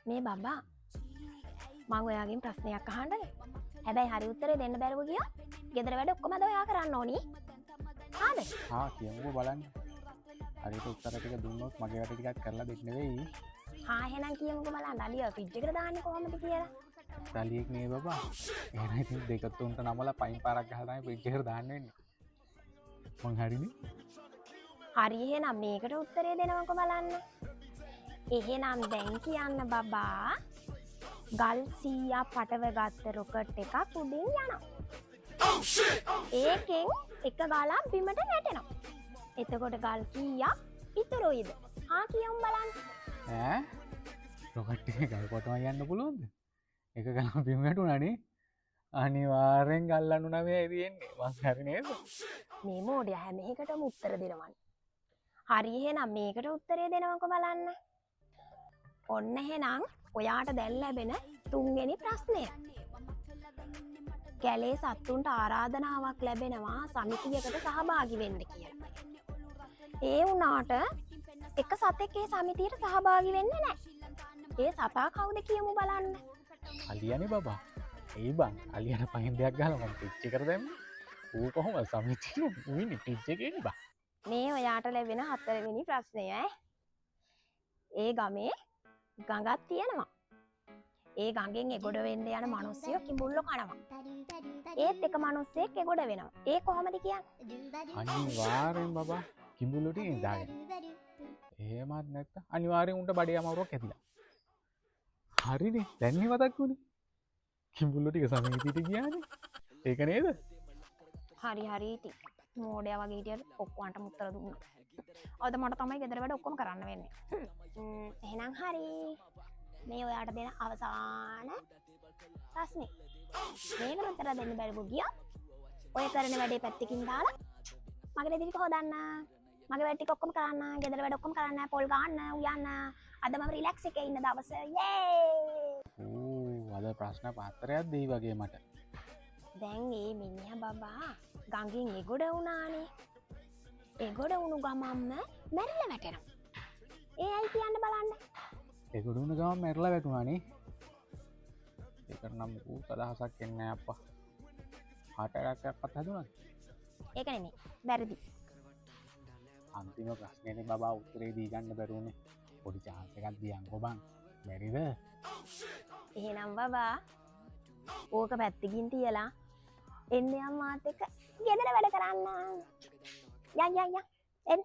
මේ බබා මම ඔයාගෙන් ප්‍රශ්නයක් අහන්නද? හැබැයි හරි උත්තරේ දෙන්න බැරුව ගියා. ගෙදර වැඩ ඔක්කොම අද ඔයා කරන්න ඕනි. හාද? කියමුකෝ බලන්න. හරියට උත්තර ටික දුන්නොත් මගේ වැඩ ටිකක් කරලා දෙන්න වෙයි. එහෙනම් කියමුකෝ බලන්න අලිය ෆ්‍රිජ් එකට දාන්නේ කොහොමද කියලා. සලියෙක් නේ බබා. එහෙනම් ඉතින් දෙක තුනට නමලා පයින් පාරක් ගහලා තමයි ෆ්‍රිජ් එකට දාන්න වෙන්නේ. මං හරිනේ. හරි එහෙනම් මේකට උත්තරේ දෙනවකෝ බලන්න. එහෙනම් දැන් කියන්න බබා ගල් 100ක් පටව ගත්ත රොකට් එකක් උඩින් යනවා. ඒකෙන් එක ගලක් බිමට වැටෙනවා. එතකොට ගල් කීයක් ඉතුරුයිද? කියමු බලන්න. රොකට් එකේ ගල් කොටම යන්න පුළුවන්ද? එක ගලක් බිම වැටුණානේ. අනිවාර්යෙන් ගල් අනු 9යි තියෙන්නේ. මං හරි නේද? මේ මෝඩයා හැම එකටම උත්තර දෙනවනේ. හරි එහෙනම් මේකට උත්තරේ දෙනවකෝ බලන්න. ඔන්න එහෙනම් ඔයාට දැන් ලැබෙන තුන්වෙනි ප්‍රශ්නය. කැලේ සත්තුන්ට ආරාධනාවක් ලැබෙනවා සමිතියකට සහභාගී වෙන්න කියලා. ඒ වුණාට එක සතෙක් ඒ සමිතියට සහභාගී වෙන්නේ නැහැ. ඒ සතා කවුද කියමු බලන්න. අලියනේ බබා. එයි බං අලියන පහින් දෙයක් ගහලා මම පිච් එකට දැම්මේ. ඌ කොහොමද සමිතියේ ඌ පිච් එකේ ඉන්නේ බං. මේ ඔයාට ලැබෙන හතරවෙනි ප්‍රශ්නය. ඒ ගමේ ගඟක් තියෙනවා. ඒ ගඟෙන් එගොඩ වෙන්න යන මිනිස්සුયો කිඹුල්ලෝ කනවා. ඒත් එක මිනිස්සෙක් එගොඩ වෙනවා. ඒ කොහොමද කියන්නේ? අනිවාර්යෙන් බබා කිඹුල්ලෝ ටික ඉඳාගෙන. එහෙමත් නැත්තම් අනිවාර්යෙන් උන්ට බඩේ අමාරුවක් ඇතිලා. හරිනේ දැන් නේ මතක් වුනේ. කිඹුල්ලෝ ටික සමිතියට ගියානේ. ඒක නේද? හරි ඉතින්. මෝඩයා වගේ හිටියට ඔක්කොන්ටම උත්තර දුන්නා. අද මට තමයි ගෙදර වැඩ ඔක්කොම කරන්න වෙන්නේ. එහෙනම් හරි. මේ ඔයාට දෙන අවසාන ප්‍රශ්නේ. මේකට උත්තර දෙන්න බැරිව ගියා. ඔය කරන වැඩේ පැත්තකින් දාලා මගේ දෙදි ටික හොදන්න. මගේ වැඩ ටික ඔක්කොම කරන්න. ගෙදර වැඩ ඔක්කොම කරන්න. පොල් ගන්න, උයන්න. අද මම රිලැක්ස් එකේ ඉන්න දවස. අද ප්‍රශ්න පත්‍රයක් දෙයි වගේ මට. දැන් මේ මිනිහා බබා ගඟින් එගොඩ වුණානේ. එගොඩ වුණු ගමන්ම මැරිලා වැටෙනවා. ඒ ඇයි කියන්න බලන්න. එගොඩ වුණ ගමන් මැරිලා වැටුණානේ. ඒකට නම් ඌ අදහසක් එන්නේ නැහැ අප්පා. හાર્ට් ඇටැක් එකක්වත් හැදුණාද? ඒක නෙමෙයි. වැරදි. අන්තිම ප්‍රශ්නේනේ බබා උත්තරේ දී ගන්න බැරුණේ. පොඩි chance එකක් දියන්කෝ බං. බැරිද? එහෙනම් බබා ඕක පැත්තකින් තියලා එන්න යම් මාත් එක්ක ගෙදර වැඩ කරන්න. යන් එන්න.